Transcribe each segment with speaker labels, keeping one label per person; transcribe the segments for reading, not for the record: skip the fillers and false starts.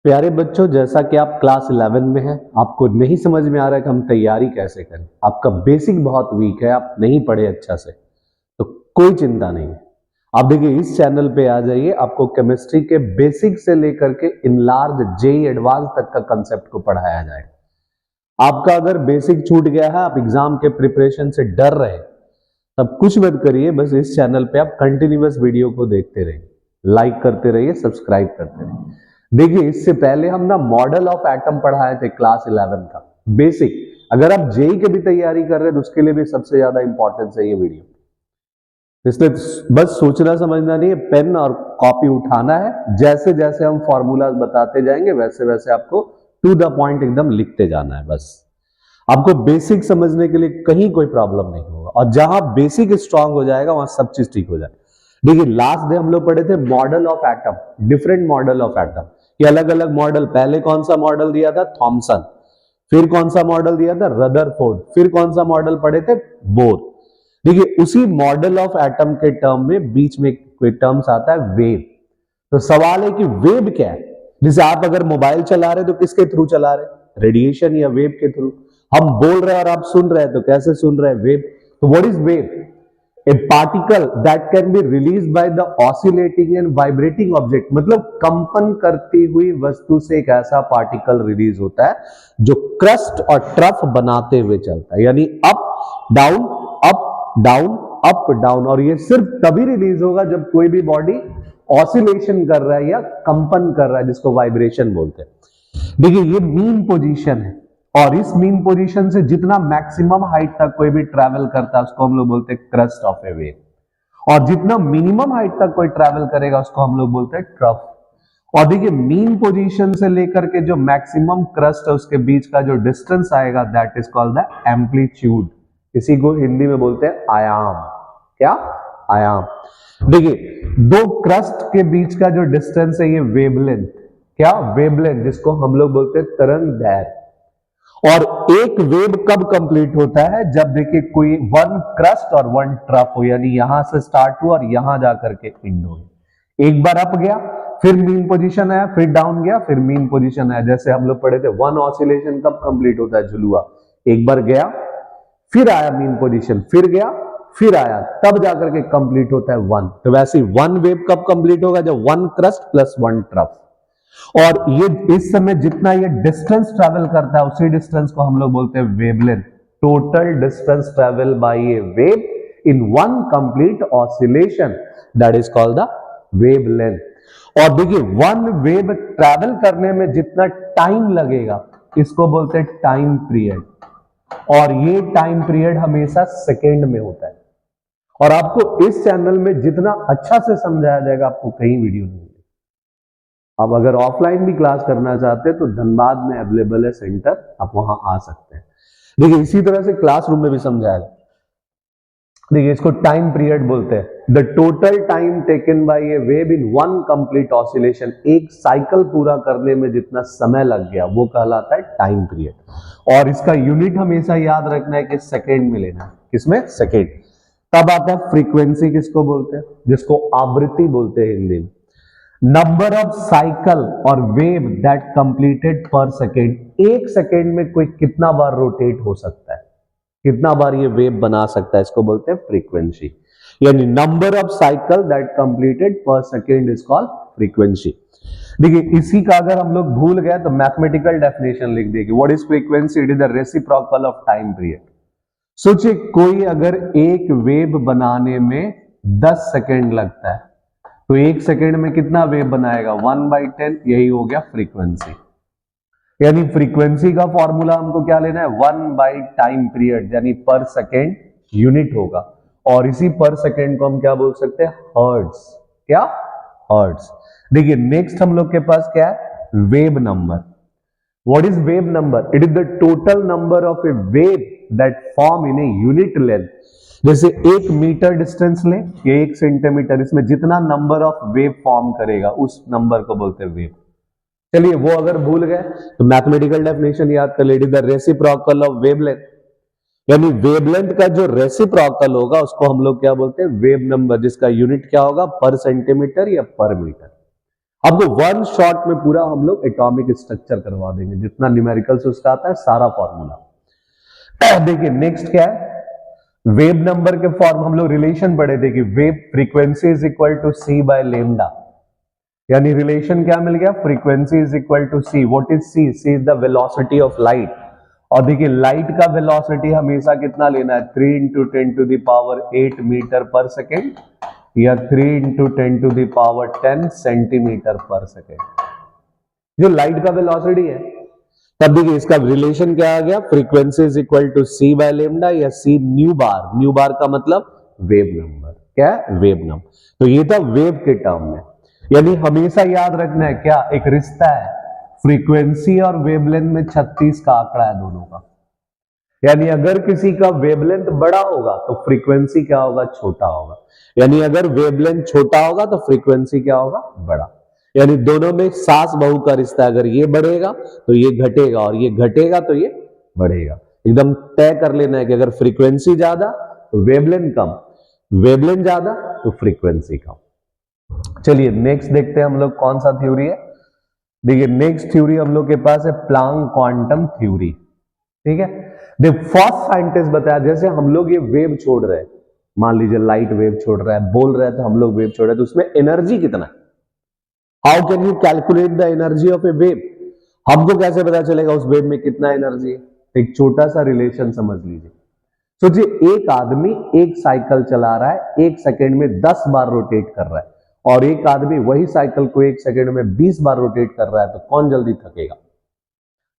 Speaker 1: प्यारे बच्चों, जैसा कि आप क्लास 11 में हैं, आपको नहीं समझ में आ रहा है कि हम तैयारी कैसे करें। आपका बेसिक बहुत वीक है, आप नहीं पढ़े अच्छा से, तो कोई चिंता नहीं है। आप देखिए, इस चैनल पे आ जाइए, आपको केमिस्ट्री के बेसिक से लेकर के इनलार्ज जेई एडवांस तक का कंसेप्ट को पढ़ाया जाएगा। आपका अगर बेसिक छूट गया है, आप एग्जाम के प्रिपरेशन से डर रहे, तब कुछ मत करिए, बस इस चैनल पे आप कंटिन्यूअस वीडियो को देखते रहिए, लाइक करते रहिए, सब्सक्राइब करते रहिए। देखिए, इससे पहले हम ना मॉडल ऑफ एटम पढ़ाए थे क्लास 11 का बेसिक। अगर आप जेई की भी तैयारी कर रहे हैं तो उसके लिए भी सबसे ज्यादा इंपॉर्टेंस है ये वीडियो। इसलिए बस सोचना समझना नहीं है, पेन और कॉपी उठाना है। जैसे जैसे हम फॉर्मूलाज बताते जाएंगे वैसे वैसे आपको टू द पॉइंट एकदम लिखते जाना है। बस आपको बेसिक समझने के लिए कहीं कोई प्रॉब्लम नहीं होगा, और जहां बेसिक स्ट्रांग हो जाएगा वहां सब चीज ठीक हो जाएगा। देखिए, लास्ट डे हम लोग पढ़े थे model of atom, different model of atom, ये अलग अलग मॉडल। पहले कौन सा मॉडल दिया था? थॉमसन। फिर कौन सा मॉडल दिया था? रदरफोर्ड। फिर कौन सा मॉडल पढ़े थे? बोर। देखिए, उसी मॉडल ऑफ एटम के टर्म में बीच में कोई टर्म्स आता है वेव। तो सवाल है कि वेव क्या है। जैसे आप अगर मोबाइल चला रहे तो किसके थ्रू चला रहे? रेडिएशन या वेव के थ्रू। हम बोल रहे हैं और आप सुन रहे हैं, तो कैसे सुन रहे हैं? वेव। तो what is wave? A particle that can be release by the oscillating and vibrating object. मतलब कंपन करती हुई वस्तु से एक ऐसा पार्टिकल रिलीज होता है जो क्रस्ट और ट्रफ बनाते हुए चलता है, यानी up down up down up down. और ये सिर्फ तभी रिलीज होगा जब कोई भी बॉडी ऑसिलेशन कर रहा है या कंपन कर रहा है, जिसको वाइब्रेशन बोलते हैं। देखिए, ये मीन पोजीशन है, और इस मीन पोजीशन से जितना मैक्सिमम हाइट तक कोई भी ट्रैवल करता है उसको हम लोग बोलते हैं क्रस्ट ऑफ ए वेव, और जितना मिनिमम हाइट तक कोई ट्रैवल करेगा उसको हम लोग बोलते हैं ट्रफ। और देखिए, मीन पोजीशन से लेकर के जो मैक्सिमम क्रस्ट है उसके बीच का जो डिस्टेंस आएगा, that is called the amplitude. इसी को हिंदी में बोलते हैं आयाम। क्या? आयाम। देखिए, दो क्रस्ट के बीच का जो डिस्टेंस है ये वेवलेंथ। क्या? वेवलेंथ, जिसको हम लोग बोलते हैं तरंग दैर्घ्य। और एक वेव कब कंप्लीट होता है? जब देखिए कोई वन क्रस्ट और वन ट्रफ हो, यानी यहां से स्टार्ट हुआ और यहां जाकर के एंड हो। एक बार अप गया, फिर मीन पोजीशन आया, फिर डाउन गया, फिर मीन पोजीशन आया। जैसे हम लोग पढ़े थे, वन ऑसिलेशन कब कंप्लीट होता है? झुलुआ। एक बार गया, फिर आया मीन पोजीशन, फिर गया, फिर आया, तब जाकर के कंप्लीट होता है वन। तो वैसे वन वेव कब कंप्लीट होगा? जब one crust plus one trough. और ये इस समय जितना ये डिस्टेंस ट्रैवल करता है उसी डिस्टेंस को हम लोग बोलते हैं wavelength. Total distance travel by A wave in one complete oscillation, that is called the wavelength. और देखिए, वन वेव ट्रैवल करने में जितना टाइम लगेगा इसको बोलते हैं टाइम पीरियड, और ये टाइम पीरियड हमेशा सेकेंड में होता है। और आपको इस चैनल में जितना अच्छा से समझाया जाएगा, आपको कहीं वीडियो नहीं। अब अगर ऑफलाइन भी क्लास करना चाहते हैं तो धनबाद में अवेलेबल है सेंटर, आप वहां आ सकते हैं। देखिए, इसी तरह से क्लासरूम में भी समझाया। देखिए, इसको टाइम पीरियड बोलते हैं। The total time taken by A wave in one complete oscillation, एक साइकिल पूरा करने में जितना समय लग गया वो कहलाता है टाइम पीरियड। और इसका यूनिट हमेशा याद रखना है कि सेकेंड में लेना है। किसमें? सेकेंड। तब आता है फ्रीक्वेंसी, किसको बोलते हैं? जिसको आवृत्ति बोलते हैं हिंदी में। नंबर ऑफ साइकिल और वेव दैट कंप्लीटेड पर सेकेंड, एक सेकेंड में कोई कितना बार रोटेट हो सकता है, कितना बार ये वेव बना सकता है, इसको बोलते हैं फ्रीक्वेंसी। यानी number of cycle that completed पर सेकेंड इज कॉल्ड फ्रीक्वेंसी। देखिए, इसी का अगर हम लोग भूल गए तो मैथमेटिकल डेफिनेशन लिख देंगे। What is frequency? It is the reciprocal of time period. सोचिए, कोई अगर एक वेव बनाने में 10 सेकेंड लगता है तो एक सेकेंड में कितना वेव बनाएगा? 1/10। यही हो गया फ्रीक्वेंसी। यानी फ्रीक्वेंसी का फॉर्मूला हमको क्या लेना है? 1 टाइम पीरियड, यानी पर सेकेंड यूनिट होगा। और इसी पर सेकेंड को हम क्या बोल सकते हैं? हर्ट्ज। क्या? हर्ट्ज। देखिए, नेक्स्ट हम लोग के पास क्या है? Wave number. What is wave number? It is the total number of a wave that form in a unit length. जैसे 1 मीटर डिस्टेंस ले या 1 सेंटीमीटर, इसमें जितना नंबर ऑफ वेव फॉर्म करेगा उस नंबर को बोलते हैं वेव। चलिए, वो अगर भूल गए तो मैथमेटिकल डेफिनेशन याद कर ले। It is the reciprocal of wavelength, यानी वेवलेंथ का जो रेसिप्रोकल होगा उसको हम लोग क्या बोलते हैं? वेव नंबर, जिसका यूनिट क्या होगा? पर सेंटीमीटर या पर मीटर। आपको वन शॉट में पूरा हम लोग एटॉमिक स्ट्रक्चर करवा देंगे, जितना न्यूमेरिकल्स उसका आता है सारा फॉर्मूला। देखिए नेक्स्ट क्या है, वेव नंबर के फॉर्म हम लोग रिलेशन पढ़े थे कि wave frequency is equal to C by lambda, यानी रिलेशन क्या मिल गया, frequency is equal to C. What is C? C is the velocity of light. और देखिए लाइट का वेलोसिटी हमेशा कितना लेना है, 3 into 10 to the power 8 metre per second या 3 into 10 to the power 10 centimetre per second, जो लाइट का वेलोसिटी है। तब देखिए इसका रिलेशन क्या आ गया, frequency is equal to C by lambda या सी न्यू बार। न्यू बार का मतलब वेव नंबर, क्या है, वेव नंबर। तो ये था वेव के टर्म में, यानी हमेशा याद रखना है क्या, एक रिश्ता है फ्रीक्वेंसी और वेवलेंथ में 36 का आंकड़ा है दोनों का। यानी अगर किसी का वेवलेंथ बड़ा होगा तो फ्रीक्वेंसी क्या होगा, छोटा होगा। यानी अगर वेवलेंथ छोटा होगा तो फ्रीक्वेंसी क्या होगा, बड़ा। यानी दोनों में सास बहू का रिश्ता, अगर ये बढ़ेगा तो ये घटेगा और ये घटेगा तो ये बढ़ेगा। एकदम तय कर लेना है कि अगर फ्रीक्वेंसी ज्यादा तो वेवलेंथ कम, वेवलेंथ ज्यादा तो फ्रीक्वेंसी कम। चलिए नेक्स्ट देखते हैं हम लोग कौन सा थ्योरी है। देखिए नेक्स्ट थ्योरी हम लोग के पास है प्लांक क्वांटम थ्योरी। ठीक है, देखिए फर्स्ट साइंटिस्ट बताया, जैसे हम लोग ये वेव छोड़ रहे हैं, मान लीजिए लाइट वेव छोड़ रहा है, बोल रहे हैं तो हम लोग वेव छोड़ रहे हैं, तो उसमें एनर्जी कितना है, how can you calculate the energy of a wave? हमको कैसे पता चलेगा उस वेव में कितना एनर्जी है? एक छोटा सा रिलेशन समझ लीजिए। सोचिए एक आदमी एक साइकिल चला रहा है, एक सेकेंड में 10 बार रोटेट कर रहा है, और एक आदमी वही साइकिल को एक सेकेंड में 20 बार रोटेट कर रहा है, तो कौन जल्दी थकेगा?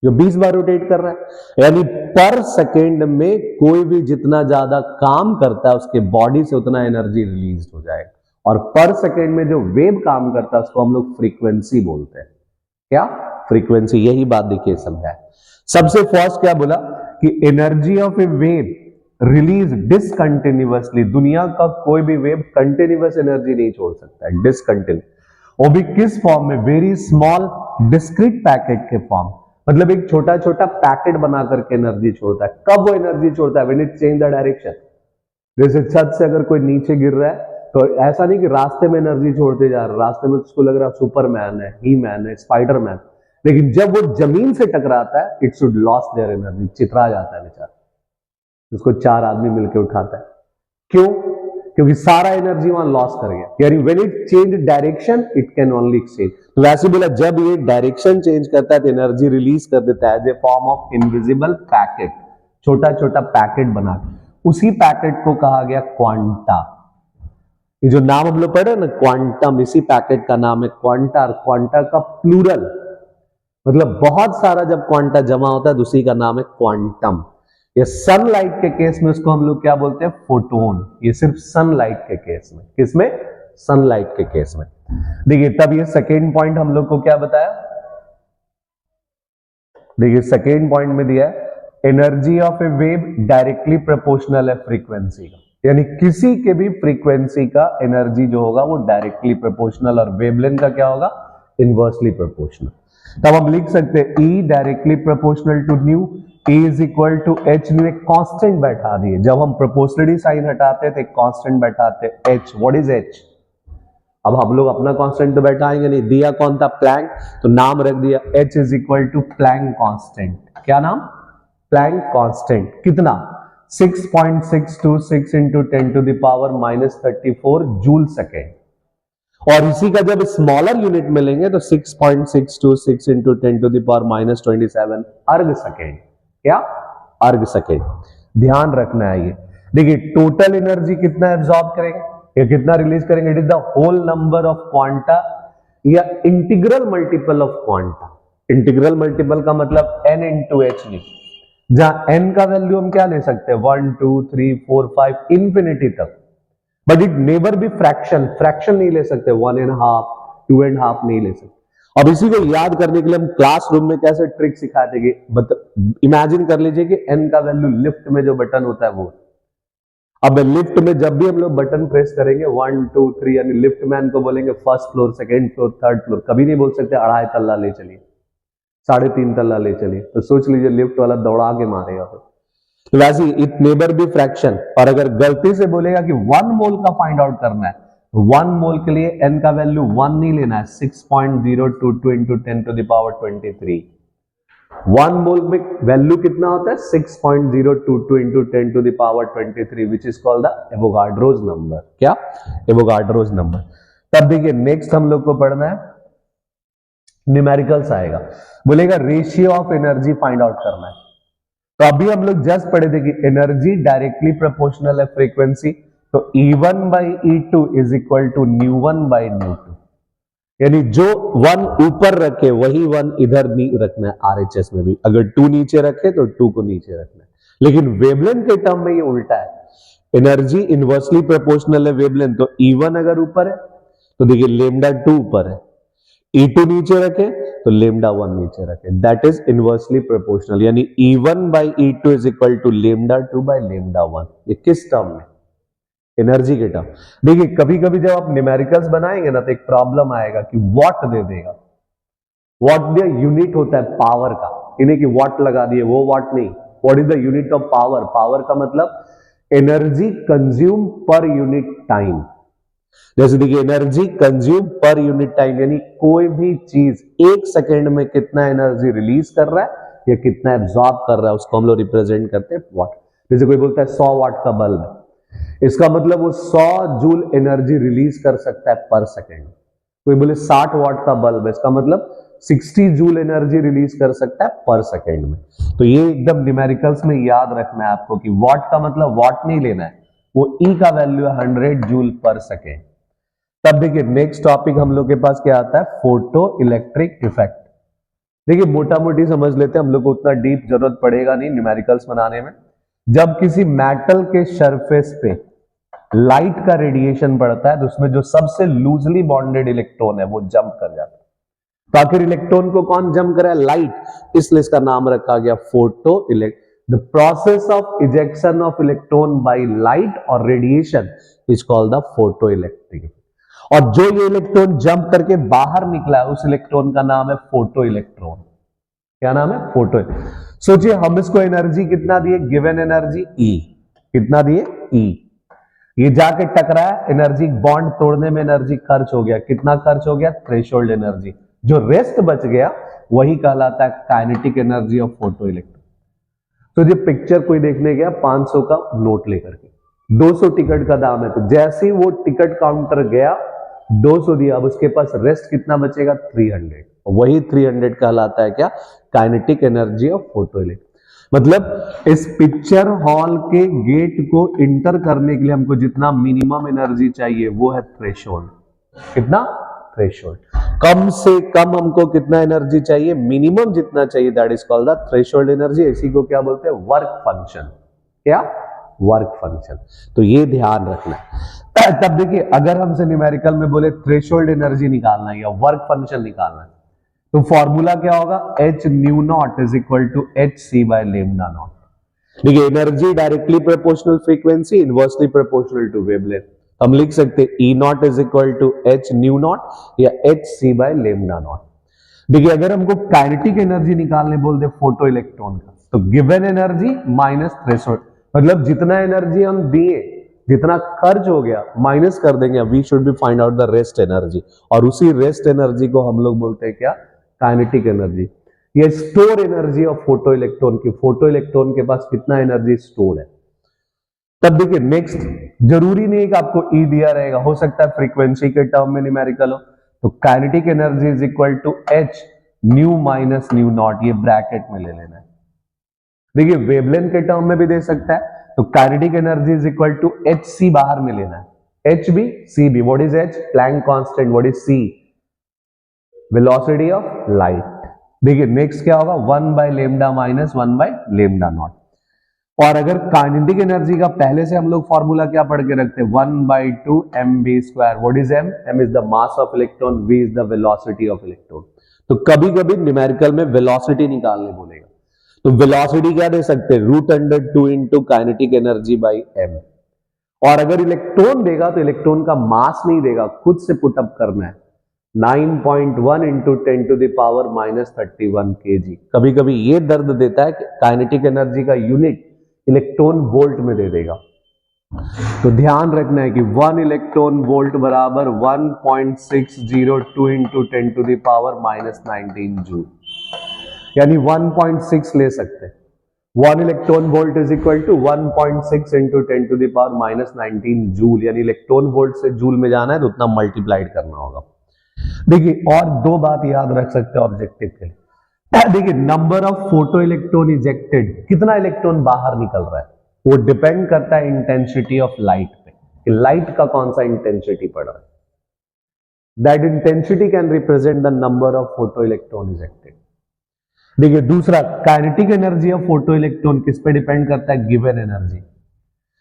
Speaker 1: जो 20 बार रोटेट कर रहा है। यानी पर सेकेंड में कोई भी जितना ज्यादा काम करता है उसके बॉडी से उतना एनर्जी रिलीज हो जाएगा, और पर सेकेंड में जो वेव काम करता है उसको हम लोग फ्रीक्वेंसी बोलते हैं। क्या? फ्रीक्वेंसी। यही बात देखिए समझाए। सबसे फर्स्ट क्या बोला कि energy of a wave release discontinuously. दुनिया का कोई भी वेव कंटिन्यूअस एनर्जी नहीं छोड़ सकता है, डिसकंटिन्यू। वो भी किस फॉर्म में? वेरी स्मॉल डिस्क्रीट पैकेट के फॉर्म, मतलब एक छोटा छोटा पैकेट बना करके एनर्जी छोड़ता है। कब वो एनर्जी छोड़ता है? When it change the direction. जैसे छत से अगर कोई नीचे गिर रहा है तो ऐसा नहीं कि रास्ते में एनर्जी छोड़ते जा रहा है, रास्ते में उसको लग रहा है सुपरमैन है, ही मैन है, स्पाइडरमैन, लेकिन जब वो जमीन से टकराता है it should loss their energy, चितरा जाता है बेचारा, उसको 4 आदमी मिलकर उठाता है। क्यों? क्योंकि सारा एनर्जी वहां लॉस कर गया। यानी when it change direction it can only exchange. तो वैसे बोला जब ये डायरेक्शन चेंज करता है तो एनर्जी रिलीज कर देता है as a form of invisible packet, छोटा छोटा पैकेट बना। उसी पैकेट को कहा गया क्वांटा। ये जो नाम हम लोग पढ़े ना क्वांटम, इसी पैकेट का नाम है क्वांटा। क्वांटा का प्लूरल मतलब बहुत सारा जब क्वांटा जमा होता है तो उसी का नाम है क्वांटम। ये सनलाइट के केस में उसको हम लोग क्या बोलते हैं? फोटोन। ये सिर्फ सनलाइट के केस में। किसमें? सनलाइट के केस में। देखिए तब ये सेकेंड पॉइंट हम लोग को क्या बताया? देखिए सेकेंड पॉइंट में दिया है energy of a wave directly proportional है फ्रीक्वेंसी का, यानी किसी के भी फ्रीक्वेंसी का एनर्जी जो होगा वो डायरेक्टली प्रोपोर्शनल, और वेवलेंथ का क्या होगा? Inversely proportional. तब हम लिख सकते हैं E directly proportional to nu, E is equal to H. Nu एक कांस्टेंट बैठा दिए, जब हम प्रोपोर्शनलिटी साइन हटाते हैं तो एक कांस्टेंट बैठाते हैं H। What is H? अब हम लोग अपना कांस्टेंट तो बैठाएंगे नहीं, दिया कौन था? प्लैंक, तो नाम रख दिया H is equal to Planck constant. क्या नाम? Planck constant. कितना? 6.626 into 10 to the power -34 joule second. और इसी का जब स्मॉलर यूनिट में लेंगे तो 6.626 इंटू 10 टू द पावर -27 अर्ग सेकेंड। क्या? अर्ग सेकेंड। ध्यान रखना है ये। देखिए टोटल एनर्जी कितना एब्जॉर्ब करेंगे या कितना रिलीज करेंगे? It is the whole number of quanta या integral multiple of quanta. Integral multiple का मतलब n इंटू एच नहीं, जहां n का वैल्यू हम क्या ले सकते हैं? 1 2 3 4 5 इंफिनिटी तक, but it never be fraction. Fraction नहीं ले सकते, 1.5 2.5 नहीं ले सकते। अब इसी को याद करने के लिए हम क्लासरूम में कैसे ट्रिक सिखाते कि इमेजिन कर लीजिए कि n का वैल्यू लिफ्ट में जो बटन होता है वो। अब लिफ्ट में जब भी हम लोग बटन प्रेस करेंगे 1 2 3, यानी लिफ्ट मैन को बोलेंगे first floor, second floor, third floor, कभी नहीं बोल सकते 2.5 तल्ला ले चलिए, 3.5 तल्ला ले चलिए। तो सोच लीजिए लिफ्ट वाला दौड़ा के मारेगा। वैसे इट नेवर बी फ्रैक्शन। और अगर गलती से बोलेगा कि 1 मोल का फाइंड आउट करना है 1 मोल के लिए n का वैल्यू 1 नहीं लेना है, 6.022 into 10 to the power 23। 1 mole में वैल्यू कितना होता है? 6.022 into 10 to the power 23, which is called the Avogadro's number. क्या? Avogadro's number. तब देखिए नेक्स्ट हम लोग को पढ़ना है, न्यूमेरिकल्स आएगा, बोलेगा ratio of energy find out करना है। तो अभी हम लोग जस्ट पढ़े थे कि एनर्जी डायरेक्टली प्रोपोर्शनल है फ्रीक्वेंसी, तो E1 by E2 is equal to ν1 by ν2, यानी जो 1 ऊपर रखे वही 1 इधर नहीं रखना है आरएचएस में भी, अगर 2 नीचे रखे तो 2 को नीचे रखना है। लेकिन वेवलेंथ के टर्म में ये उल्टा है, एनर्जी इनवर्सली प्रोपोर्शनल है वेवलेंथ, तो E1 अगर ऊपर है तो देखिए लेमडा 2 ऊपर है, E2 नीचे रखे तो लेमडा 1 नीचे रखे, दैट इज इनवर्सली प्रोपोर्शनल, यानी E1 by E2 is equal to lambda 2 by lambda 1। ये किस टर्म में? एनर्जी के टर्म। देखिए कभी कभी जब आप न्यूमेरिकल्स बनाएंगे ना तो एक प्रॉब्लम आएगा कि वॉट दे देगा, वॉट दिया यूनिट होता है पावर का, इन्हें कि वॉट लगा दिए, वो वॉट नहीं, what is the unit of power? Power का मतलब energy consume per unit time. जैसे देखिए energy consume per unit time, यानी कोई भी चीज 1 सेकेंड में कितना एनर्जी रिलीज कर रहा है या कितना एब्जॉर्ब कर रहा है, उसको हम लोग रिप्रेजेंट करते हैं वॉट। जैसे कोई बोलता है 100 वाट का बल्ब है, इसका मतलब वो 100 जूल एनर्जी रिलीज कर सकता है पर सेकेंड। कोई बोले 60 वाट का बल्ब है, इसका मतलब 60 जूल एनर्जी रिलीज कर सकता है पर सेकेंड में। तो ये एकदम न्यूमेरिकल्स में याद रखना है आपको कि वॉट का मतलब वॉट नहीं लेना है, वो ई का वैल्यू है 100 जूल पर सेकेंड। तब देखिए नेक्स्ट टॉपिक हम लोग के पास क्या आता है? Photo electric effect. देखिए मोटा मोटी समझ लेते हैं, हम लोग को उतना डीप जरूरत पड़ेगा नहीं न्यूमेरिकल्स बनाने में। जब किसी मेटल के सरफेस पे लाइट का रेडिएशन पड़ता है तो उसमें जो सबसे लूजली बॉन्डेड इलेक्ट्रॉन है वो जंप कर जाता है। तो आखिर इलेक्ट्रॉन को कौन जंप करे? लाइट, इसलिए इसका नाम रखा गया photoelectric. The process of ejection of electron by light और radiation is called the photoelectric. और जो ये इलेक्ट्रॉन जंप करके बाहर निकला है उस इलेक्ट्रॉन का नाम है फोटो इलेक्ट्रॉन। क्या नाम है? फोटो। सोचिए हम इसको एनर्जी कितना दिए, गिवन एनर्जी E, कितना दिए? E। ये जाके टकराया, एनर्जी बॉन्ड तोड़ने में एनर्जी खर्च हो गया, कितना खर्च हो गया? Threshold energy. जो रेस्ट बच गया वही कहलाता है kinetic energy of photo electron. तो जो पिक्चर कोई देखने गया 500 का नोट लेकर के, 200 टिकट का दाम है, तो जैसे ही वो टिकट काउंटर गया 200 दिया, अब उसके पास रेस्ट कितना बचेगा? 300। वही 300 कहलाता है क्या? Kinetic energy of photo electron. मतलब इस पिक्चर हॉल के गेट को इंटर करने के लिए हमको जितना मिनिमम एनर्जी चाहिए वो है थ्रेशोल्ड। कितना? थ्रेशोल्ड। कम से कम हमको कितना एनर्जी चाहिए? मिनिमम जितना चाहिए, that is called the threshold energy. इसी को क्या बोलते हैं? Work function. क्या? Work function. तो ये ध्यान रखना है। तब देखिए अगर हमसे न्यूमेरिकल में बोले थ्रेशोल्ड एनर्जी निकालना है या वर्क फंक्शन निकालना है तो फॉर्मूला क्या होगा? H nu naught is equal to H C by lambda naught. देखिए energy directly proportional frequency, inversely proportional to wavelength. हम लिख सकते हैं E naught is equal to H nu naught या H C by lambda naught. देखिए अगर हमको kinetic energy निकालने बोल दे फोटो इलेक्ट्रॉन का, तो गिवन एनर्जी माइनस थ्रेशोल्ड, मतलब जितना एनर्जी हम दिए, जितना खर्च हो गया माइनस कर देंगे, we should be find out the rest energy, और उसी रेस्ट एनर्जी को हम लोग बोलते हैं क्या? Kinetic energy. ये store energy of photoelectron की, फोटो इलेक्ट्रॉन के पास कितना एनर्जी स्टोर है। तब देखिए नेक्स्ट, जरूरी नहीं कि आपको E दिया रहेगा, हो सकता है फ्रीक्वेंसी के टर्म में न्यूमेरिकल हो, तो kinetic energy is equal to H nu minus nu naught, ये ब्रैकेट में ले लेना है। देखिए वेवलेंथ के टर्म में भी दे सकता है, तो kinetic energy is equal to H C बाहर में लेना है, H B C B. What is H? Planck constant. What is C? Velocity of light. देखिए नेक्स्ट क्या होगा? 1 by lambda minus 1 by lambda naught. और अगर काइनेटिक एनर्जी का पहले से हम लोग फॉर्मूला क्या पढ़ के रखते हैं? 1/2 mv square. What is m? m is the mass of electron, v is the velocity of electron. तो कभी कभी न्यूमेरिकल में वेलोसिटी निकालने बोलेगा, तो वेलोसिटी क्या दे सकते हैं? √2 into kinetic energy by m। और अगर इलेक्ट्रॉन देगा तो इलेक्ट्रॉन का मास नहीं देगा, खुद से पुटअप करना है, 9.1 into 10 to the power -31 kg। कभी कभी ये दर्द देता है कि काइनेटिक एनर्जी का यूनिट इलेक्ट्रॉन वोल्ट में दे देगा, तो ध्यान रखना है कि 1 इलेक्ट्रॉन वोल्ट बराबर 1.602 into 10 to the power -19 joule, यानी 1.6 ले सकते हैं। 1 electron volt is equal to 1.6 into 10 to the power -19 joule, यानी इलेक्ट्रॉन वोल्ट से जूल में जाना है तो उतना मल्टीप्लाइड करना होगा। देखिए और दो बात याद रख सकते हैं ऑब्जेक्टिव के लिए। देखिए number of photo electron ejected, कितना इलेक्ट्रॉन बाहर निकल रहा है, वो डिपेंड करता है इंटेंसिटी ऑफ लाइट पे, कि लाइट का कौन सा इंटेंसिटी पड़ रहा है। That intensity can represent the number of photo electron ejected. देखिए दूसरा, kinetic energy of photo electron किस पे डिपेंड करता है, गिवन एनर्जी।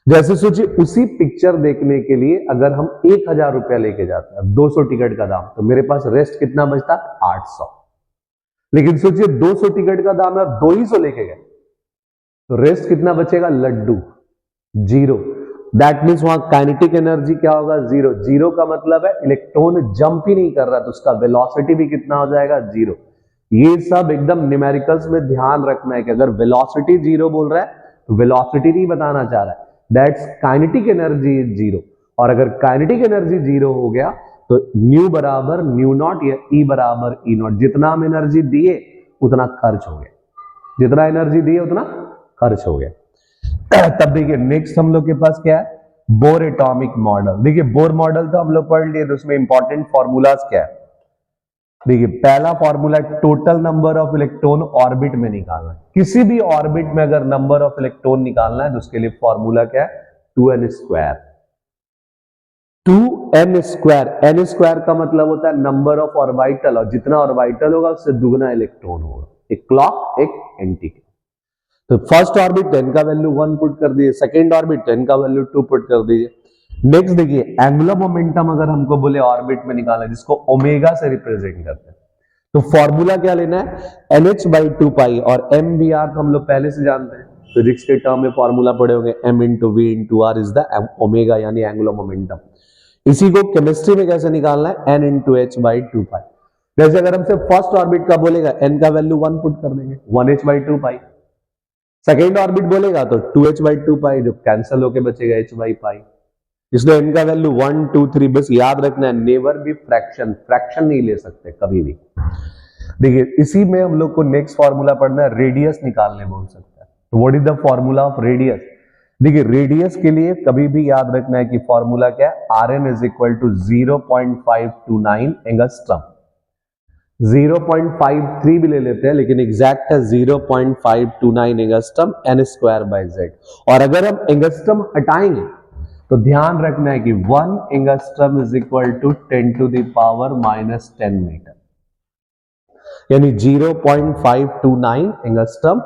Speaker 1: जैसे सोचिए उसी पिक्चर देखने के लिए अगर हम 1000 रुपया लेके जाते हैं, 200 टिकट का दाम, तो मेरे पास रेस्ट कितना बचता, 800। लेकिन सोचिए 200 टिकट का दाम है और 200 लेके गए, तो रेस्ट कितना बचेगा, लड्डू, जीरो। दैट मीन्स वहां काइनेटिक एनर्जी क्या होगा, जीरो। जीरो का मतलब है इलेक्ट्रॉन जंप ही नहीं कर रहा, तो उसका वेलोसिटी भी कितना हो जाएगा, जीरो। ये सब एकदम न्यूमेरिकल्स में ध्यान रखना है कि अगर वेलोसिटी जीरो बोल रहा है तो वेलोसिटी नहीं बताना चाह रहा है, that's kinetic energy is zero. और अगर काइनेटिक एनर्जी जीरो हो गया तो न्यू बराबर न्यू नॉट या ई बराबर ई नॉट, जितना हम एनर्जी दिए उतना खर्च हो गया, जितना एनर्जी दिए उतना खर्च हो गया। तब देखिए नेक्स्ट हम लोग के पास क्या है, बोर एटॉमिक मॉडल। देखिए बोर मॉडल तो हम लोग पढ़ लिए, तो उसमें इंपॉर्टेंट फॉर्मूलाज क्या है। देखिए पहला formula, total number of electron orbit में निकालना है। किसी भी ऑर्बिट में अगर नंबर ऑफ इलेक्ट्रॉन निकालना है तो उसके लिए फॉर्मूला क्या है, 2n square. 2n square, n square का मतलब होता है नंबर ऑफ ऑर्बिटल, और जितना ऑर्बिटल होगा उससे दुगना इलेक्ट्रॉन होगा। एक क्लॉक एक एंटी क्लॉक। तो फर्स्ट ऑर्बिट 10 का वैल्यू 1 पुट कर दीजिए, सेकंड ऑर्बिट 10 का वैल्यू 2 पुट कर दीजिए। नेक्स्ट देखिए एंगुलर मोमेंटम अगर हमको बोले ऑर्बिट में निकालना है, जिसको ओमेगा से रिप्रेजेंट करते हैं, तो फॉर्मूला क्या लेना है, NH/2 पाई, और MVR तो हम लोग पहले से जानते हैं, फिजिक्स के टर्म में फॉर्मूला पढ़े होंगे, M into V into R is the omega, यानी एंगुलर मोमेंटम। इसी को केमिस्ट्री में कैसे निकालना है, N इंटू H/2 पाई। जैसे अगर हमसे फर्स्ट ऑर्बिट का बोलेगा, N का वैल्यू 1 पुट कर देंगे, 1H/2 पाई। सेकेंड ऑर्बिट बोलेगा तो 2H/2 पाई, जो कैंसिल होके बचेगा H/पाई। इसलिए n का वैल्यू 1 2 3, बस याद रखना है, नेवर भी फ्रैक्शन, फ्रैक्शन नहीं ले सकते कभी भी। देखिए इसी में हम लोग को नेक्स्ट फॉर्मूला पढ़ना है, रेडियस निकालने बोल सकता है। तो what is the formula of radius. देखिए रेडियस के लिए कभी भी याद रखना है कि फॉर्मूला क्या है, Rn is equal to 0.529 angstrom. 0.53 भी ले लेते हैं, लेकिन एग्जैक्ट है 0.529 angstrom n square by Z. और अगर हम एंगस्ट्रम हटाएंगे तो ध्यान रखना है कि 1 angstrom is equal to 10 to the power -10 metre, यानी 0.529 angstrom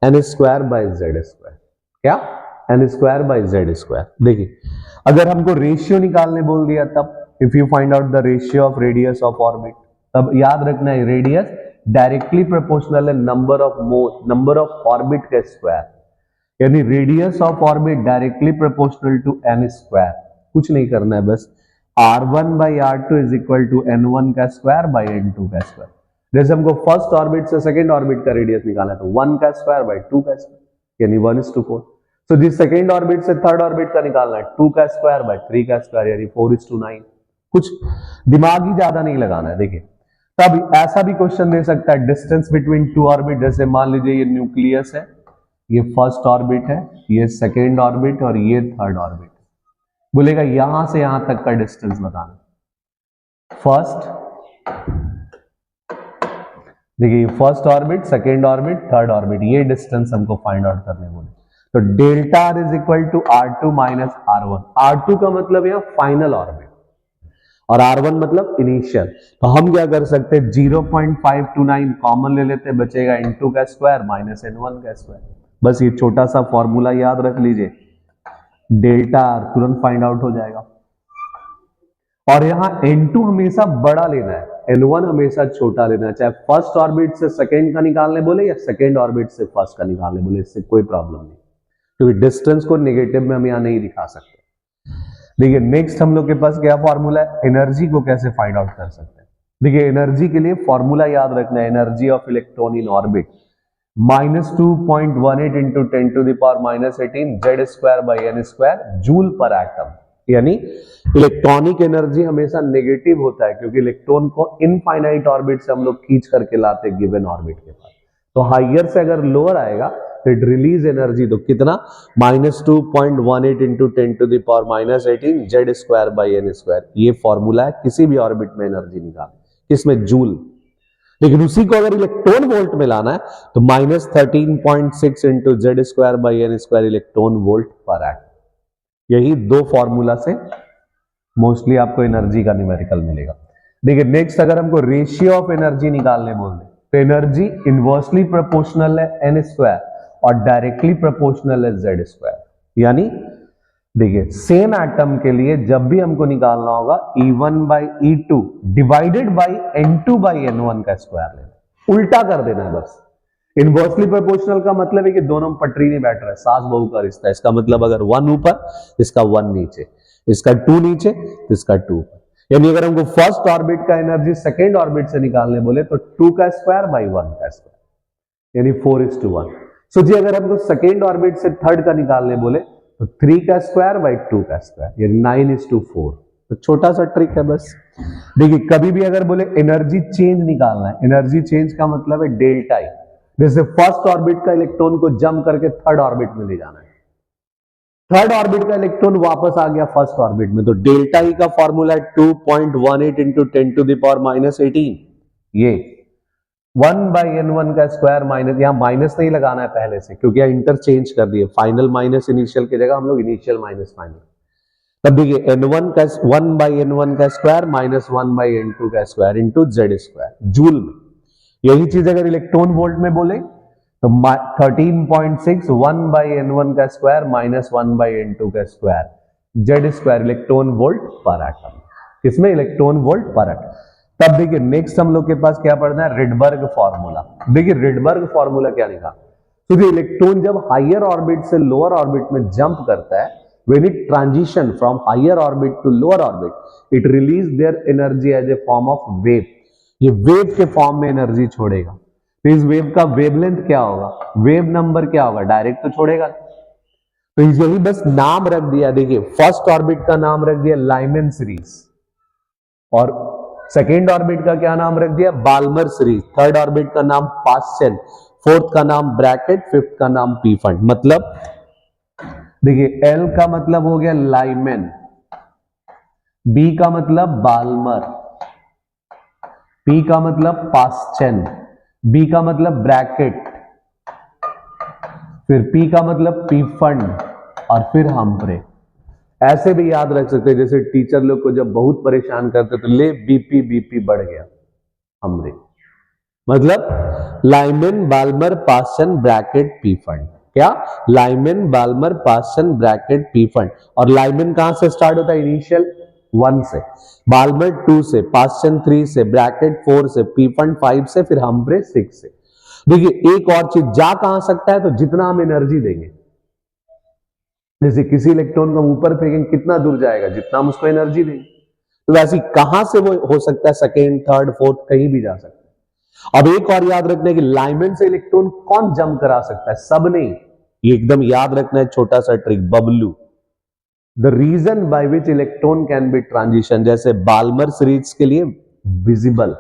Speaker 1: n square by Z square. क्या, n square by Z square. देखिए अगर हमको रेशियो निकालने बोल दिया, तब if you find out the ratio of radius of orbit, तब याद रखना है रेडियस डायरेक्टली प्रोपोर्शनल है number of mole, number of orbit के स्क्वायर, यानी radius of orbit directly proportional to n square. कुछ नहीं करना है, बस r1 by r2 is equal to n1 का स्क्वायर बाई n2 का स्क्वायर। जैसे हमको फर्स्ट ऑर्बिट से सेकंड ऑर्बिट का रेडियस निकालना है, तो 1 का स्क्वायर बाई 2 का स्क्वायर, यानी 1:4। तो जिस सेकंड ऑर्बिट से थर्ड ऑर्बिट का निकालना है, 2 का स्क्वायर बाई 3 का स्क्वायर, यानी 4:9। कुछ दिमाग ही ज्यादा नहीं लगाना है। देखिए तब ऐसा भी क्वेश्चन दे सकता है, डिस्टेंस बिटवीन टू ऑर्बिट, जैसे मान लीजिए ये न्यूक्लियस है, ये फर्स्ट ऑर्बिट है, ये सेकेंड ऑर्बिट और ये थर्ड ऑर्बिट। बोलेगा यहां से यहां तक का डिस्टेंस बताना। फर्स्ट, देखिए first orbit, second orbit, third orbit, ये डिस्टेंस हमको फाइंड आउट करने बोले। तो delta R is equal to R2 minus R1। R2 का मतलब यहां फाइनल ऑर्बिट और R1 मतलब इनिशियल। तो हम क्या कर सकते हैं, 0.529 कॉमन ले लेते, बचेगा n2 का स्क्वायर माइनस n1 का स्क्वायर। बस ये छोटा सा फॉर्मूला याद रख लीजिए, डेल्टा आर तुरंत फाइंड आउट हो जाएगा। और यहां n2 हमेशा बड़ा लेना है, n1 हमेशा छोटा लेना है, चाहे फर्स्ट ऑर्बिट से सेकेंड का निकालने बोले या सेकेंड ऑर्बिट से फर्स्ट का निकालने बोले, इससे कोई प्रॉब्लम नहीं, क्योंकि डिस्टेंस को नेगेटिव में हम यहां नहीं दिखा सकते। देखिए नेक्स्ट हम लोग के पास क्या फॉर्मूला है, एनर्जी को कैसे फाइंड आउट कर सकते हैं। देखिए एनर्जी के लिए फॉर्मूला याद रखना है, energy of electron in orbit -2.18 into 10⁻⁻18 Z square by N square joule पर एटम। यानी इलेक्ट्रॉनिक एनर्जी हमेशा नेगेटिव होता है क्योंकि इलेक्ट्रॉन को इनफाइनाइट ऑर्बिट से हम लोग खींच करके लाते गिवन ऑर्बिट के पास। तो हाइयर से अगर लोअर आएगा तो इट रिलीज एनर्जी तो कितना -2.18 into 10⁻⁻18 Z square by N square. ये फॉर्मूला है किसी भी ऑर्बिट में एनर्जी निकाल, किसमें जूल। लेकिन उसी को अगर इलेक्ट्रॉन वोल्ट में लाना है तो -13.6 into Z square by N square electron volt पर एटम। यही दो फॉर्मूला से मोस्टली आपको एनर्जी का न्यूमेरिकल मिलेगा। देखिए नेक्स्ट अगर हमको रेशियो ऑफ एनर्जी निकालने बोल दे तो एनर्जी इनवर्सली प्रोपोर्शनल है एन स्क्वायर और डायरेक्टली प्रोपोर्शनल है जेड स्क्वायर। यानी देखिए सेम एटम के लिए जब भी हमको निकालना होगा E1 by E2 divided by N2 by N1 का स्क्वायर लेना, उल्टा कर देना है बस। इनवर्सली प्रोपोर्शनल का मतलब है कि दोनों पटरी नहीं बैठ रहा है, सास बहू का रिश्ता है। इसका मतलब अगर 1 ऊपर इसका 1 नीचे, इसका 2 नीचे तो इसका 2 ऊपर। यानी अगर हमको फर्स्ट ऑर्बिट का एनर्जी सेकेंड ऑर्बिट से निकालने बोले तो 2 का स्क्वायर बाई 1 का स्क्वायर यानी 4:1। सो जी अगर हमको सेकेंड ऑर्बिट से थर्ड का निकालने बोले तो 3 का स्क्वायर बाई 2 का स्क्वायर यानी 9:4। तो छोटा सा ट्रिक है बस। देखिए कभी भी अगर बोले एनर्जी चेंज निकालना है, एनर्जी चेंज का मतलब है डेल्टा ई। जैसे फर्स्ट ऑर्बिट का इलेक्ट्रॉन को जंप करके थर्ड ऑर्बिट में ले जाना है, थर्ड ऑर्बिट का इलेक्ट्रॉन वापस आ गया फर्स्ट ऑर्बिट में, तो डेल्टा ई का फॉर्मूला है 2.18 इंटू 10⁻⁻18। ये 1 बाई N1 का स्क्वायर माइनस, यहां माइनस नहीं लगाना है पहले से क्योंकि यहां इंटरचेंज कर दिए, फाइनल माइनस इनिशियल की जगह हम लोग इनिशियल माइनस फाइनल। तब देखिए N1 का 1 बाई N1 का स्क्वायर माइनस 1 बाई N2 का square into Z square joule में। यही चीज अगर इलेक्ट्रॉन वोल्ट में बोले तो 13.6 1 बाई N1 का स्क्वायर माइनस 1 बाई N2 का square Z square electron volt पर एटम। किसमें? इलेक्ट्रॉन वोल्ट पर एटम। तब देखिए नेक्स्ट हम लोग के पास क्या पढ़ना है, रिडबर्ग फॉर्मूला। देखिए रिडबर्ग फॉर्मूला क्या लिखा, तो जो इलेक्ट्रॉन जब हायर ऑर्बिट से लोअर ऑर्बिट में जंप करता है, when it transition from higher orbit to lower orbit it release their energy as a form of wave। ये वेव के फॉर्म में एनर्जी छोड़ेगा। तो इस वेव का वेवलेंथ क्या होगा, वेव नंबर क्या होगा, डायरेक्ट तो छोड़ेगा। तो यही बस नाम रख दिया। देखिए फर्स्ट ऑर्बिट का नाम रख दिया लाइमन सीरीज और सेकेंड ऑर्बिट का क्या नाम रख दिया, बाल्मर सीरीज। थर्ड ऑर्बिट का नाम पास्चन, फोर्थ का नाम ब्रैकेट, फिफ्थ का नाम पी फंड। मतलब देखिए एल का मतलब हो गया लाइमन, बी का मतलब बाल्मर, पी का मतलब पास्चन, बी का मतलब ब्रैकेट, फिर पी का मतलब पी फंड और फिर हम्प्रे। ऐसे भी याद रख सकते हैं जैसे टीचर लोग को जब बहुत परेशान करते तो ले बीपी बीपी बढ़ गया हम्प्रे। मतलब Lyman Balmer Paschen Brackett Pfund. क्या? Lyman Balmer Paschen Brackett Pfund. और लाइमन कहां से स्टार्ट होता है, इनिशियल 1 से, बाल्मर 2 से, पास्चन 3 से, ब्रैकेट 4 से, पी फंड 5 से, फिर हम्प्रे 6 से। देखिए एक और चीज, जा कहां सकता है, तो जितना हम एनर्जी देंगे, जैसे किसी इलेक्ट्रॉन को हम ऊपर फेंकेंगे कितना दूर जाएगा, जितना हम उसको एनर्जी देंगे। तो वैसे कहां से वो हो सकता है, सेकेंड थर्ड फोर्थ कहीं भी जा सकता है। अब एक और याद रखना है कि लाइमन से इलेक्ट्रॉन कौन जंप करा सकता है, सब नहीं। ये एकदम याद रखना है, छोटा सा trick, Bablu. The reason by which electron can be transition, जैसे बाल्मर सीरीज के लिए विजिबल,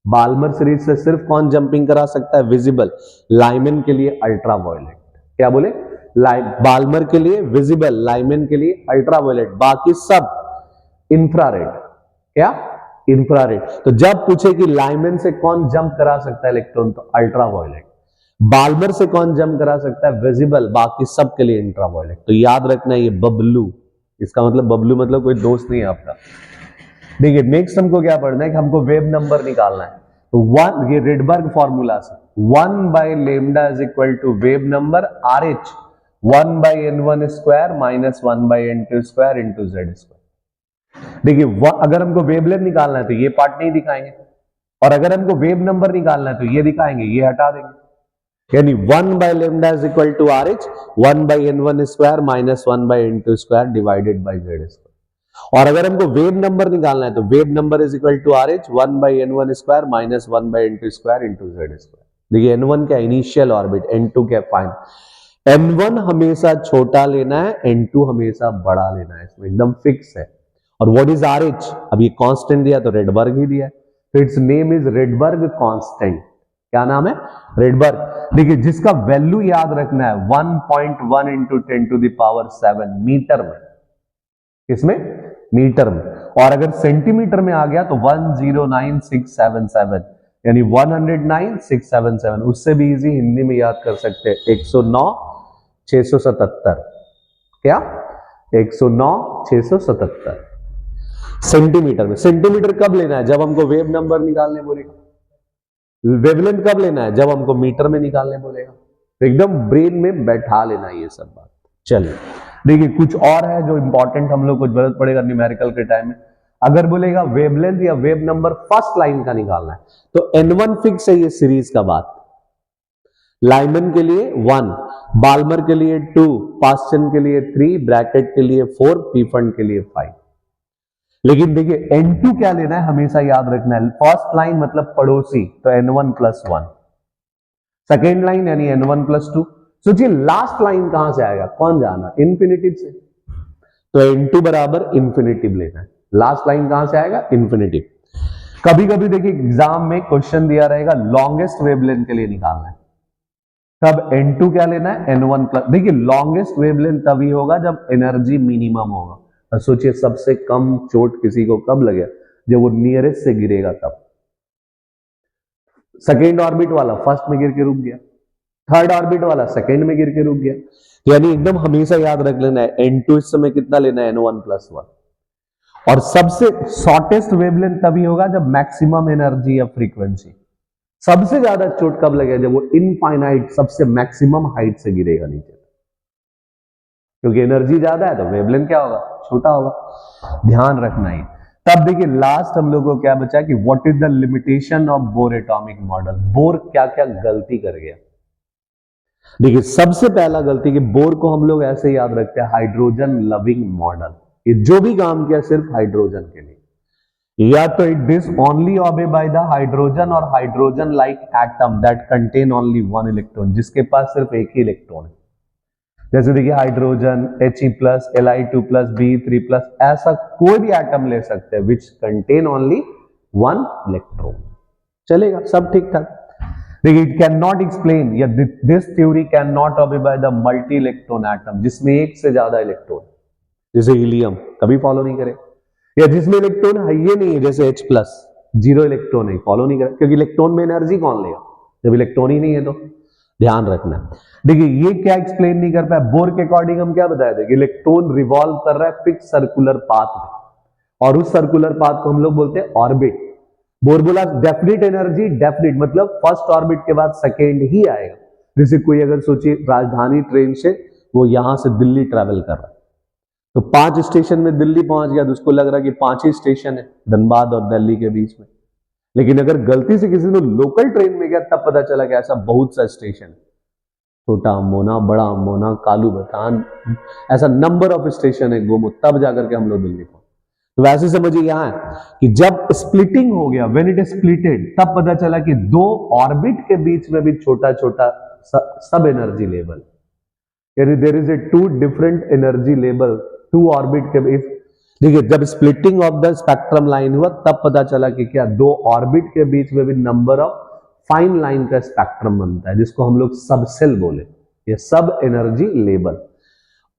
Speaker 1: बाल्मर सीरीज से सिर्फ कौन जंपिंग करा सकता है, विजिबल। लाइमन के लिए अल्ट्रावायलेट। क्या बोले, बाल्मर के लिए विजिबल, लाइमन के लिए अल्ट्रावायलेट, बाकी सब इंफ्रारेड। क्या? इंफ्रारेड। तो जब पूछे कि लाइमन से कौन जंप करा सकता है इलेक्ट्रॉन, तो अल्ट्रावायलेट। बाल्मर से कौन जंप करा सकता है, विजिबल, बाकी सब के लिए इंट्रावायलेट। तो याद रखना है ये बबलू, इसका मतलब बबलू मतलब कोई दोस्त नहीं है आपका। देखिए नेक्स्ट हमको क्या पढ़ना है कि हमको वेव नंबर निकालना है। तो 1, ये रिडबर्ग फॉर्मूला से 1 by lambda is equal to wave number R H 1 by N1 square minus 1 by N2 square into Z square. देखिए अगर हमको वेवलेंथ निकालना है तो ये पार्ट नहीं दिखाएंगे, और अगर हमको वेव नंबर निकालना है तो ये दिखाएंगे, ये हटा देंगे। यानी 1 by lambda is equal to R H 1 by N1 square minus 1 by N2 square divided by Z square. और अगर हमको वेव नंबर निकालना है तो wave number is equal to R H 1 by N1 square minus 1 by N2 square into Z square. देखिए n1 क्या initial orbit, n2 क्या final. n1 हमेशा छोटा लेना है, n2 हमेशा बड़ा लेना है, इसमें एकदम फिक्स है। और व्हाट इज आर एच, अब ये कांस्टेंट दिया तो रेडबर्ग ही दिया है, तो it's name is Rydberg constant. क्या नाम है? रेडबर्ग। देखिए जिसका वैल्यू याद रखना है 1.1 इंटू 10⁻⁷ मीटर में, किसमें? मीटर में। और अगर सेंटीमीटर में आ गया तो 109677, यानी 109677। उससे भी इजी हिंदी में याद कर सकते हैं, 109,677। क्या? 109,677 सेंटीमीटर में। सेंटीमीटर कब लेना है? जब हमको वेव नंबर निकालने बोलेगा। वेवलेंथ कब लेना है? जब हमको मीटर में निकालने बोलेगा। तो एकदम ब्रेन में बैठा लेना ये सब बात। चलिए देखिए कुछ और है जो इंपॉर्टेंट हम लोग को जरूरत पड़ेगा न्यूमेरिकल के टाइम में। अगर बोलेगा वेवलेंथ या वेव नंबर फर्स्ट लाइन का निकालना है तो n1 फिक्स है, ये सीरीज का बात। लाइमन के लिए 1, बाल्मर के लिए 2, पास्चन के लिए 3, ब्रैकेट के लिए 4, पीफंड के लिए 5। लेकिन देखिए n2 क्या लेना है हमेशा याद रखना है। फर्स्ट लाइन मतलब पड़ोसी, तो n1 प्लस 1। सेकेंड लाइन यानी n1 प्लस 2। सोचिए लास्ट लाइन कहां से आएगा? कौन जाना? इन्फिनिटिव से, तो n2 बराबर इन्फिनिटिव लेना है। लास्ट लाइन कहां से आएगा? इन्फिनिटिव। कभी कभी देखिए एग्जाम में क्वेश्चन दिया रहेगा लॉन्गेस्ट वेवलेंथ के लिए निकालना है, तब n2 क्या लेना है? n1 plus. देखिए लॉन्गेस्ट वेवलेंथ तभी होगा जब एनर्जी मिनिमम होगा। तो सोचिए सबसे कम चोट किसी को कब लगे? जब वो नियरेस्ट से गिरेगा तब। सेकेंड ऑर्बिट वाला फर्स्ट में गिर के रुक गया, थर्ड ऑर्बिट वाला सेकेंड में गिर के रुक गया। यानी एकदम हमेशा याद रख लेना है n2 इस समय कितना लेना है? n1 plus 1। और सबसे शॉर्टेस्ट वेवलेंथ तभी होगा जब मैक्सिमम एनर्जी या फ्रीक्वेंसी। सबसे ज्यादा चोट कब लगेगा? जब वो इनफाइनाइट सबसे मैक्सिमम हाइट से गिरेगा नीचे, क्योंकि एनर्जी ज्यादा है तो वेवलेंथ क्या होगा? छोटा होगा। ध्यान रखना ही। तब देखिए लास्ट हम लोग को क्या बचा कि what is the limitation of bore atomic model. Bore क्या क्या गलती कर गया? देखिए सबसे पहला गलती कि बोर को हम लोग ऐसे याद रखते हैं हाइड्रोजन लविंग मॉडल। ये जो भी काम किया सिर्फ हाइड्रोजन के लिए, या तो it this only obey by the hydrogen और hydrogen like atom that contain only 1 electron, जिसके पास सिर्फ एक ही इलेक्ट्रॉन है। जैसे देखिए हाइड्रोजन He+, Li2+, Be3+, ऐसा कोई भी एटम ले सकते हैं विच कंटेन ओनली 1 इलेक्ट्रॉन। चलेगा, सब ठीक ठाक। देखिए इट कैन नॉट एक्सप्लेन या this theory can not obey by the multi electron atom, जिसमें एक से ज्यादा इलेक्ट्रॉन, जैसे हीलियम कभी फॉलो नहीं करे, या जिसमें इलेक्ट्रॉन है ये नहीं है जैसे H+, 0 इलेक्ट्रॉन है, फॉलो नहीं करे, क्योंकि इलेक्ट्रॉन में एनर्जी कौन लेगा जब इलेक्ट्रॉन ही नहीं है। तो ध्यान रखना। देखिए ये क्या एक्सप्लेन नहीं कर पाया। बोर के अकॉर्डिंग हम क्या बताए थे कि इलेक्ट्रॉन रिवॉल्व कर रहा है फिक्स सर्कुलर पाथ में, और उस सर्कुलर पाथ को हम लोग बोलते हैं ऑर्बिट। बोर बोला डेफिनेट एनर्जी, डेफिनेट मतलब फर्स्ट ऑर्बिट के बाद सेकेंड ही आएगा। जैसे कोई अगर सोचिए राजधानी ट्रेन से वो यहां से दिल्ली ट्रेवल कर रहा है, तो 5 स्टेशन में दिल्ली पहुंच गया तो उसको लग रहा है कि 5 ही स्टेशन है धनबाद और दिल्ली के बीच में। लेकिन अगर गलती से किसी ने लोकल ट्रेन में गया तब पता चला कि ऐसा बहुत सा स्टेशन है, छोटा मोना, बड़ा मोना, कालू बतान, ऐसा नंबर ऑफ स्टेशन है गोमो, तब जाकर के हम लोग दिल्ली पहुंचे। तो वैसे समझिए यहां है कि जब स्प्लिटिंग हो गया, व्हेन इट स्प्लिटेड, तब पता चला कि दो ऑर्बिट के बीच में भी छोटा छोटा सब एनर्जी लेवल, यानी there is a 2 different energy level 2 orbit के बीच। देखिए जब splitting of the spectrum line हुआ तब पता चला कि क्या 2 ऑर्बिट के बीच में भी नंबर ऑफ फाइन लाइन का स्पेक्ट्रम बनता है, जिसको हम लोग सब सेल बोले, ये सब एनर्जी लेवल।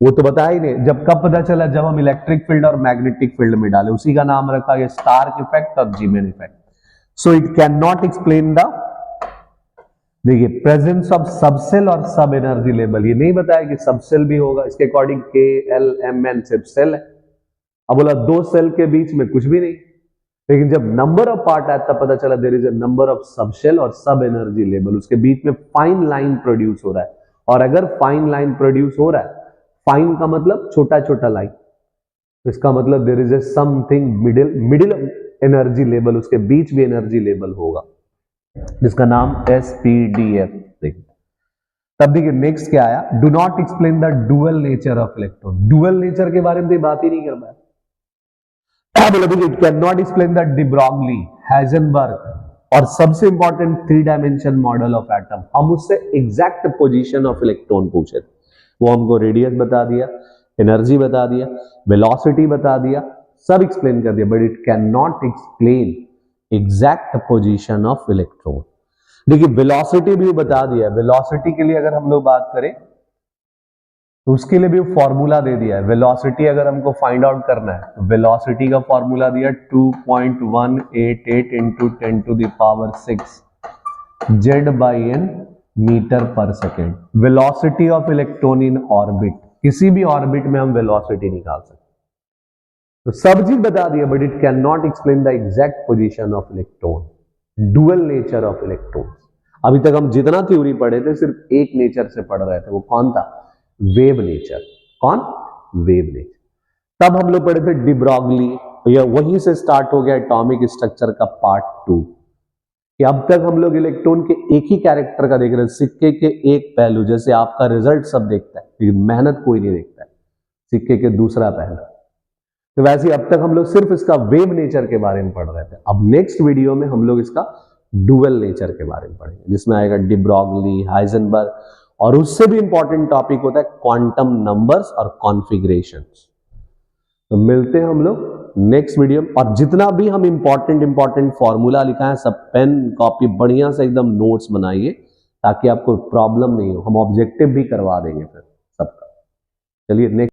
Speaker 1: वो तो बताया ही नहीं। जब कब पता चला? जब हम इलेक्ट्रिक फील्ड और मैग्नेटिक फील्ड में डाले, उसी का नाम रखा ये स्टार्क इफेक्ट और Zeeman effect. So it can not explain the, देखिए प्रेजेंस ऑफ सबसेल और सब एनर्जी लेवल। ये नहीं बताया कि सबसेल भी होगा, इसके अकॉर्डिंग KLMN सिर्फ सेल है। अब बोला 2 सेल के बीच में कुछ भी नहीं, लेकिन जब नंबर ऑफ पार्ट आया तब पता चला there is a number of subshell और सब एनर्जी लेवल। उसके बीच में फाइन लाइन प्रोड्यूस हो रहा है, और अगर फाइन लाइन प्रोड्यूस हो रहा है, फाइन का मतलब छोटा छोटा लाइन, तो इसका मतलब there is a something middle energy level, उसके बीच भी एनर्जी लेवल होगा, जिसका नाम SPDF। देखिए तब देखिए नेक्स्ट क्या आया, do not explain the dual nature of electron. Dual nature के बारे में तो बात ही नहीं कर पाया। बोला देखिए it can not explain the de Broglie, Heisenberg और सबसे important 3 dimension model of atom, हम उससे एग्जैक्ट पोजीशन ऑफ इलेक्ट्रॉन पूछे थे, वो हमको रेडियस बता दिया, एनर्जी बता दिया, वेलोसिटी बता दिया, सब एक्सप्लेन कर दिया, but it can not explain exact position of electron. देखिए वेलोसिटी भी बता दिया, वेलोसिटी के लिए अगर हम लोग बात करें तो उसके लिए भी फॉर्मूला दे दिया है। वेलोसिटी अगर हमको फाइंड आउट करना है तो वेलोसिटी का फॉर्मूला दिया 2.188 into 10⁶ Z/n metre per second. Velocity of electron in orbit, किसी भी ऑर्बिट में हम वेलोसिटी निकाल सकते, तो सब चीज बता दिया, but it can not explain the exact position of electron, dual nature of electron. अभी तक हम जितना थ्योरी पढ़े थे सिर्फ एक नेचर से पढ़ रहे थे, वो कौन था? Wave nature. कौन? Wave nature. तब हम लोग पढ़े थे डिब्रॉगली, या वहीं से स्टार्ट हो गया एटॉमिक स्ट्रक्चर का पार्ट 2, कि अब तक हम लोग इलेक्ट्रॉन के एक ही कैरेक्टर का देख रहे हैं, सिक्के के एक पहलू। जैसे आपका रिजल्ट सब देखता है लेकिन मेहनत कोई नहीं देखता है, सिक्के के दूसरा पहलू। तो वैसे अब तक हम लोग सिर्फ इसका वेव नेचर के बारे में पढ़ रहे थे। अब नेक्स्ट वीडियो में हम लोग इसका डुअल नेचर के बारे में पढ़ेंगे, जिसमें आएगा डिब्रॉगली, हाइजेनबर्ग, और उससे भी इंपॉर्टेंट टॉपिक होता है क्वांटम नंबर्स और कॉन्फ़िगरेशंस। तो मिलते हैं हम लोग नेक्स्ट वीडियो में, और जितना भी हम इंपॉर्टेंट फॉर्मूला लिखा है सब पेन कॉपी बढ़िया से एकदम नोट्स बनाइए, ताकि आपको प्रॉब्लम नहीं हो, हम ऑब्जेक्टिव भी करवा देंगे फिर सबका। चलिए नेक्स्ट